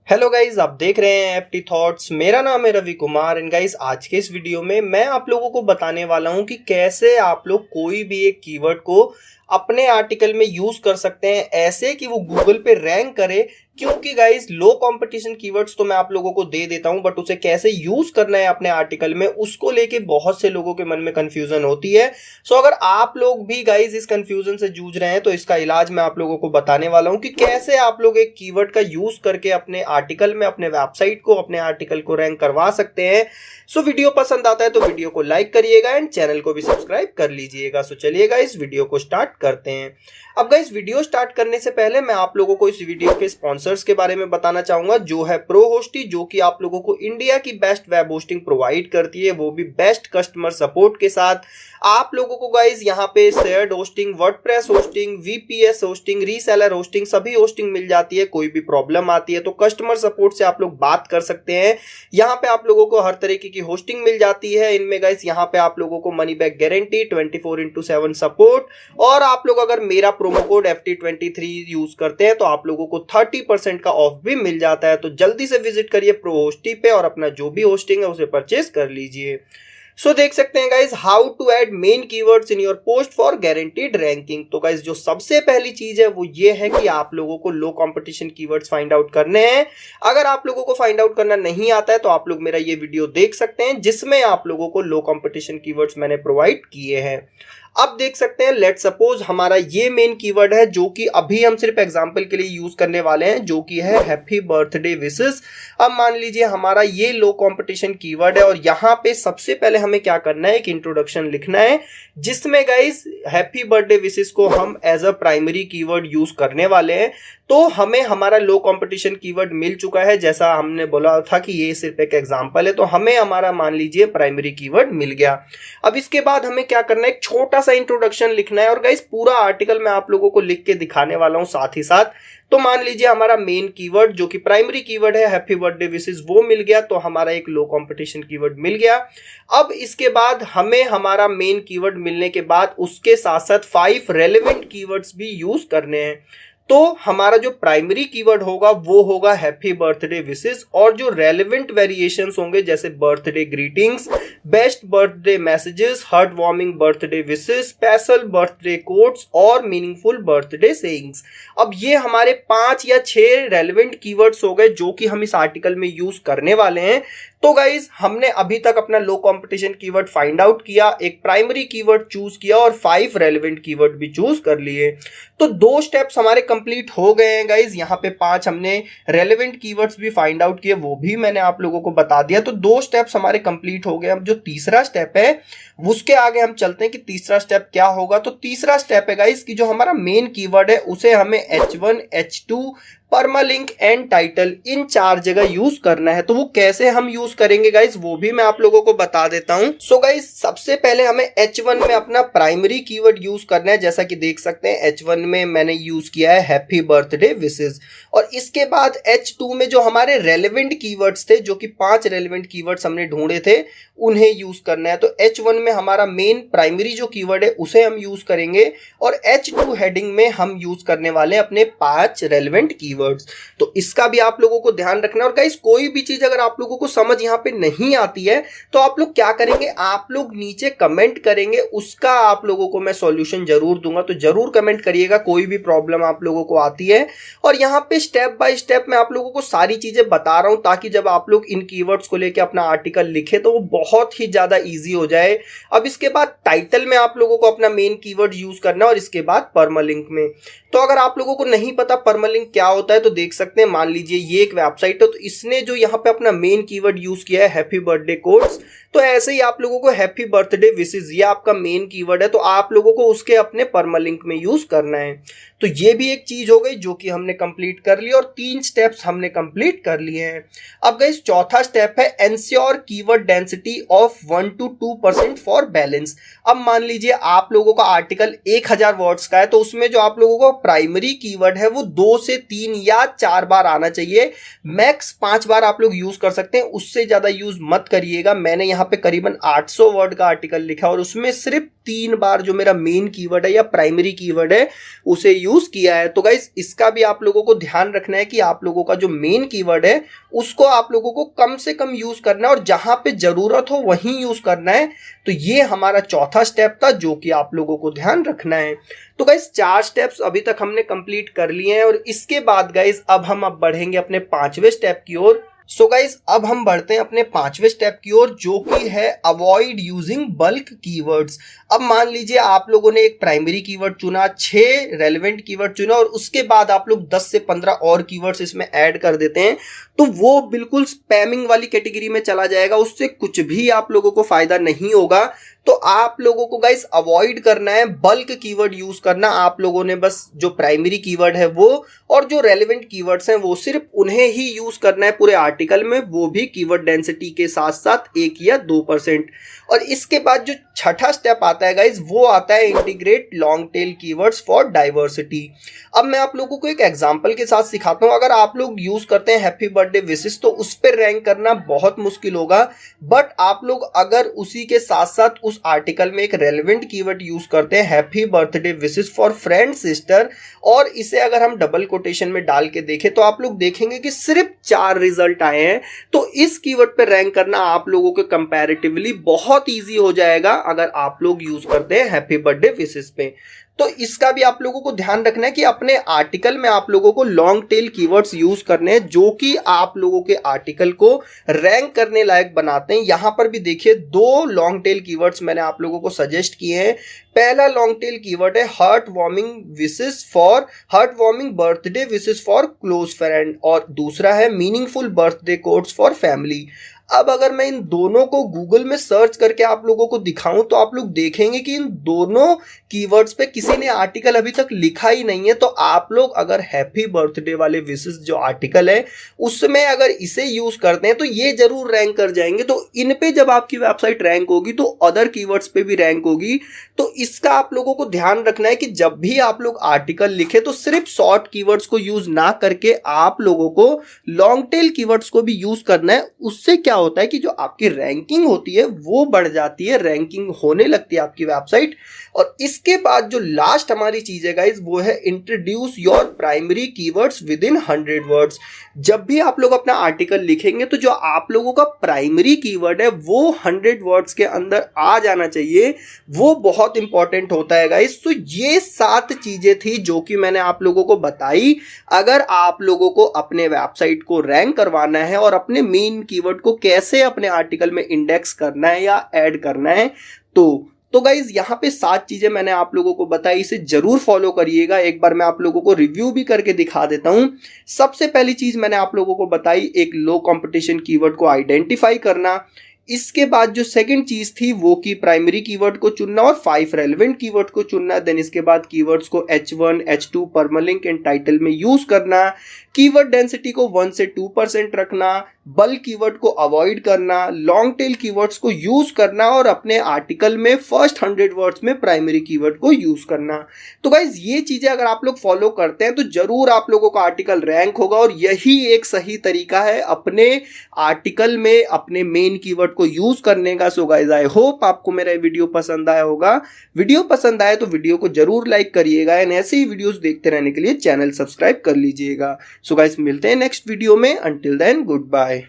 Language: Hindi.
हेलो गाइज, आप देख रहे हैं एफटी थॉट्स। मेरा नाम है रवि कुमार एंड गाइज आज के इस वीडियो में मैं आप लोगों को बताने वाला हूं कि कैसे आप लोग कोई भी एक कीवर्ड को अपने आर्टिकल में यूज कर सकते हैं ऐसे कि वो गूगल पे रैंक करे। क्योंकि गाइज लो कंपटीशन कीवर्ड्स तो मैं आप लोगों को दे देता हूं, बट उसे कैसे यूज करना है अपने आर्टिकल में उसको लेके बहुत से लोगों के मन में कंफ्यूजन होती है। सो अगर आप लोग भी गाइज इस कंफ्यूजन से जूझ रहे हैं तो इसका इलाज मैं आप लोगों को बताने वाला हूं कि कैसे आप लोग एक कीवर्ड का यूज करके अपने आर्टिकल में, अपने वेबसाइट को, अपने आर्टिकल को रैंक करवा सकते हैं। सो वीडियो पसंद आता है तो वीडियो को लाइक करिएगा एंड चैनल को भी सब्सक्राइब कर लीजिएगा। सो चलिएगा इस वीडियो को स्टार्ट करते हैं। अब गाइस वीडियो स्टार्ट करने से पहले मैं आप लोगों को इस वीडियो के स्पॉन्सर्स के बारे में बताना चाहूंगा, जो है प्रो होस्टी, जो कि आप लोगों को इंडिया की बेस्ट वेब होस्टिंग प्रोवाइड करती है, वो भी बेस्ट कस्टमर सपोर्ट के साथ। आप लोगों को गाइस यहाँ पे shared hosting, WordPress hosting, VPS hosting, reseller hosting, सभी होस्टिंग मिल जाती है। कोई भी प्रॉब्लम आती है तो कस्टमर सपोर्ट से आप लोग बात कर सकते हैं। यहाँ पे आप लोगों को हर तरीके की होस्टिंग मिल जाती है। इनमें गाइस यहाँ पे आप लोगों को मनी बैक गारंटी, 24/7 सपोर्ट, और आप लोग अगर मेरा प्रोमो कोड FT23 यूज करते हैं तो आप लोगों को 30% का ऑफ भी मिल जाता है। तो जल्दी से विजिट करिए प्रो होस्टी पे और अपना जो भी होस्टिंग है उसे परचेस कर लीजिए। सो देख सकते हैं guys, how to add main keywords in your post for guaranteed ranking. तो गाइज जो सबसे पहली चीज है वो ये है कि आप लोगों को लो कंपटीशन कीवर्ड्स फाइंड आउट करने हैं। अगर आप लोगों को फाइंड आउट करना नहीं आता है तो आप लोग मेरा ये वीडियो देख सकते हैं जिसमें आप लोगों को लो कंपटीशन कीवर्ड्स मैंने प्रोवाइड किए हैं। अब देख सकते हैं, लेट सपोज हमारा ये मेन कीवर्ड है जो कि अभी हम सिर्फ एग्जांपल के लिए यूज करने वाले हैं, जो कि है हैप्पी बर्थडे विशेस। अब मान लीजिए हमारा ये लो कंपटीशन कीवर्ड है और यहाँ पे सबसे पहले हमें क्या करना है, एक इंट्रोडक्शन लिखना है जिसमें गाइस हैप्पी बर्थडे विशेस को हम as a primary keyword use करने वाले हैं। तो हमें हमारा लो कंपटीशन कीवर्ड मिल चुका है, जैसा हमने बोला था कि ये सिर्फ एक एग्जांपल है, तो हमें हमारा मान लीजिए प्राइमरी कीवर्ड मिल गया। अब इसके बाद हमें क्या करना है, एक छोटा सा इंट्रोडक्शन लिखना है और गाइस पूरा आर्टिकल मैं आप लोगों को लिख के दिखाने वाला हूं साथ ही साथ। तो मान लीजिए हमारा मेन कीवर्ड जो कि प्राइमरी कीवर्ड है हैप्पी बर्थडे विशेस वो मिल गया, तो हमारा एक लो कंपटीशन कीवर्ड मिल गया। अब इसके बाद हमें हमारा मेन कीवर्ड मिलने के बाद उसके साथ साथ 5 रेलेवेंट कीवर्ड्स भी यूज करने हैं। तो हमारा जो प्राइमरी कीवर्ड होगा वो होगा हैप्पी बर्थडे विशेस, और जो रेलेवेंट वेरिएशंस होंगे जैसे birthday greetings, best birthday messages, heart warming birthday wishes, special birthday quotes और मीनिंगफुल बर्थडे सेइंग्स। अब ये हमारे 5 या 6 रेलेवेंट कीवर्ड्स हो गए जो कि हम इस आर्टिकल में यूज करने वाले हैं। तो गाइज हमने अभी तक अपना लो कंपटीशन कीवर्ड फाइंड आउट किया, एक प्राइमरी कीवर्ड चूज किया और 5 रेलेवेंट कीवर्ड भी चूज कर लिए। तो 2 स्टेप्स हमारे कंप्लीट हो गए हैं गाइज। यहाँ पे 5 हमने रेलेवेंट कीवर्ड्स भी फाइंड आउट किए, वो भी मैंने आप लोगों को बता दिया। तो 2 स्टेप्स हमारे कंप्लीट हो गए। अब जो तीसरा स्टेप है उसके आगे हम चलते हैं कि तीसरा स्टेप क्या होगा। तो तीसरा स्टेप है गाइज कि जो हमारा मेन कीवर्ड है उसे हमें H1, H2, permalink and title in 4 जगह यूज करना है। तो वो कैसे हम यूज करेंगे गाइस वो भी मैं आप लोगों को बता देता हूं। सो गाइस सबसे पहले हमें H1 में अपना प्राइमरी कीवर्ड यूज करना है। जैसा कि देख सकते हैं H1 में मैंने यूज किया है हैप्पी बर्थडे विशेस, और इसके बाद H2 में जो हमारे रेलेवेंट कीवर्ड्स थे, जो कि 5 रेलेवेंट कीवर्ड्स हमने ढूंढे थे, उन्हें यूज करना है। तो H1 में हमारा मेन प्राइमरी जो कीवर्ड है उसे हम यूज करेंगे, और H2 हेडिंग में हम यूज करने वाले अपने 5 रेलेवेंट कीवर्ड्स। तो इसका भी आप लोगों को ध्यान रखना है। और गाइस कोई भी चीज अगर आप लोगों को समझ यहाँ पे नहीं आती है तो आप लोग क्या करेंगे, आप लोग नीचे कमेंट करेंगे, उसका आप लोगों को मैं सॉल्यूशन जरूर दूंगा। तो जरूर कमेंट करिएगा कोई भी प्रॉब्लम आप लोगों को आती है। और यहाँ पे स्टेप बाय स्टेप मैं आप लोगों को सारी चीजें बता रहा हूं ताकि जब आप लोग इन कीवर्ड्स को लेकर अपना आर्टिकल लिखे तो वो बहुत ही ज्यादा ईजी हो जाए। अब इसके बाद टाइटल में आप लोगों को अपना मेन कीवर्ड यूज करना है, और इसके बाद परमालिंक में। तो अगर आप लोगों को नहीं पता परमालिंक क्या होता है तो देख सकते हैं, मान लीजिए ये एक वेबसाइट है तो इसने जो यहाँ पे अपना मेन कीवर्ड यूज किया है हैप्पी बर्थडे कोट्स, तो ऐसे ही आप लोगों को हैप्पी बर्थडे विशेस ये आपका मेन कीवर्ड है, तो आप लोगों को उसके अपने परमालिंक में यूज करना है। तो ये भी एक चीज हो गई जो कि हमने कंप्लीट कर ली, और 3 स्टेप्स हमने कंप्लीट कर लिए हैं। अब गाइस चौथा स्टेप है ensure keyword density of 1 to 2% for balance. अब मान लीजिए आप लोगों का आर्टिकल 1000 वर्ड्स का है, तो उसमें जो आप लोगों को प्राइमरी कीवर्ड है वो 2 से 3 या 4 बार आना चाहिए। मैक्स 5 बार आप लोग यूज कर सकते हैं, उससे ज्यादा यूज मत करिएगा। मैंने यहाँ पे करीबन 800 वर्ड का आर्टिकल लिखा है और उसमें सिर्फ 3 बार जो मेरा मेन कीवर्ड है या प्राइमरी कीवर्ड है उसे यूज किया है। तो गाइस इसका भी आप लोगों को ध्यान रखना है कि आप लोगों का जो मेन कीवर्ड है उसको आप लोगों को कम से कम यूज करना है और जहां पे जरूरत हो वहीं यूज करना है। तो ये हमारा चौथा स्टेप था जो कि आप लोगों को ध्यान रखना है। तो गाइस 4 स्टेप्स अभी तक हमने कंप्लीट कर लिए हैं और इसके बाद गाइस अब हम बढ़ेंगे अपने 5वें स्टेप की ओर। सो गाइज अब हम बढ़ते हैं अपने 5वें स्टेप की ओर जो कि है अवॉइड यूजिंग बल्क कीवर्ड्स। अब मान लीजिए आप लोगों ने एक प्राइमरी कीवर्ड चुना, 6 रेलेवेंट कीवर्ड चुना और उसके बाद आप लोग 10 से 15 और कीवर्ड्स इसमें ऐड कर देते हैं तो वो बिल्कुल स्पैमिंग वाली कैटेगरी में चला जाएगा, उससे कुछ भी आप लोगों को फायदा नहीं होगा। तो आप लोगों को गाइस अवॉइड करना है बल्क कीवर्ड यूज करना। आप लोगों ने बस जो प्राइमरी कीवर्ड है वो और जो रेलेवेंट कीवर्ड्स हैं वो सिर्फ उन्हें ही यूज करना है पूरे आर्टिकल में, वो भी कीवर्ड डेंसिटी के साथ साथ 1 या 2%। और इसके बाद जो छठा स्टेप आता है गाइस वो आता है integrate long tail keywords for diversity. अब मैं आप लोगों को एक एग्जांपल के साथ सिखाता हूं। अगर आप लोग यूज करते हैं हैप्पी बर्थडे विशेस तो उस पर रैंक करना बहुत मुश्किल होगा, बट आप लोग अगर उसी के साथ साथ उस आर्टिकल में एक रेलेवेंट कीवर्ड यूज करते हैं happy birthday wishes for friend sister और इसे अगर हम डबल कोटेशन में डाल के देखें तो आप लोग देखेंगे कि सिर्फ 4 रिजल्ट आए हैं। तो इस कीवर्ड पे रैंक करना आप लोगों के कंपैरेटिवली बहुत इजी हो जाएगा अगर आप लोग यूज करते हैं हैप्पी बर्थडे विशेस पे। तो इसका भी आप लोगों को ध्यान रखना है कि अपने आर्टिकल में आप लोगों को लॉन्ग टेल कीवर्ड्स यूज करने हैं जो कि आप लोगों के आर्टिकल को रैंक करने लायक बनाते हैं। यहां पर भी देखिए 2 लॉन्ग टेल कीवर्ड्स मैंने आप लोगों को सजेस्ट किए हैं। पहला लॉन्ग टेल कीवर्ड है heart warming birthday wishes for close friend और दूसरा है meaningful birthday quotes for family. अब अगर मैं इन दोनों को गूगल में सर्च करके आप लोगों को दिखाऊं तो आप लोग देखेंगे कि इन दोनों कीवर्ड्स पे किसी ने आर्टिकल अभी तक लिखा ही नहीं है। तो आप लोग अगर हैप्पी बर्थडे वाले विशेस जो आर्टिकल है उसमें अगर इसे यूज करते हैं तो ये जरूर रैंक कर जाएंगे। तो इन पे जब आपकी वेबसाइट रैंक होगी तो अदर कीवर्ड्स पे भी रैंक होगी। तो इसका आप लोगों को ध्यान रखना है कि जब भी आप लोग आर्टिकल लिखे तो सिर्फ शॉर्ट कीवर्ड्स को यूज ना करके आप लोगों को लॉन्ग टेल कीवर्ड्स को भी यूज करना है। उससे क्या होता है कि जो आपकी रैंकिंग होती है वो बढ़ जाती है, रैंकिंग होने लगती है आपकी वेबसाइट। और इसके बाद जो लास्ट हमारी चीज है गाइस वो है introduce your primary keywords with in 100 words. जब भी आप लोग अपना आर्टिकल लिखेंगे तो जो आप लोगों का प्राइमरी कीवर्ड है वो 100 वर्ड्स के अंदर आ जाना चाहिए, वो बहुत इंपॉर्टेंट होता है गाइस। तो ये 7 चीजें थी जो कि मैंने आप लोगों को बताई। अगर आप लोगों को अपने वेबसाइट को रैंक करवाना है और अपने मेन कीवर्ड को कैसे अपने आर्टिकल में इंडेक्स करना है या ऐड करना है तो गाइज यहाँ पे 7 चीजें मैंने आप लोगों को बताई, इसे जरूर फॉलो करिएगा। एक बार मैं आप लोगों को रिव्यू भी करके दिखा देता हूं। सबसे पहली चीज मैंने आप लोगों को बताई एक लो कंपटीशन कीवर्ड को आइडेंटिफाई करना। इसके बाद जो सेकंड चीज थी वो की प्राइमरी कीवर्ड को चुनना और 5 रेलेवेंट कीवर्ड को चुनना। देन इसके बाद कीवर्ड्स को H1, H2, permalink and title में यूज करना। कीवर्ड डेंसिटी को 1 से 2% रखना। बल्क कीवर्ड को अवॉइड करना। लॉन्ग टेल कीवर्ड्स को यूज करना और अपने आर्टिकल में फर्स्ट 100 वर्ड्स में प्राइमरी कीवर्ड को यूज करना। तो गाइज ये चीजें अगर आप लोग फॉलो करते हैं तो जरूर आप लोगों का आर्टिकल रैंक होगा और यही एक सही तरीका है अपने आर्टिकल में अपने मेन कीवर्ड को यूज करने का। सो गाइज आई होप आपको मेरा वीडियो पसंद आया होगा। वीडियो पसंद आए तो वीडियो को जरूर लाइक करिएगा एंड ऐसे ही वीडियोस देखते रहने के लिए चैनल सब्सक्राइब कर लीजिएगा। सो गाइज मिलते हैं नेक्स्ट वीडियो में। Until then good bye.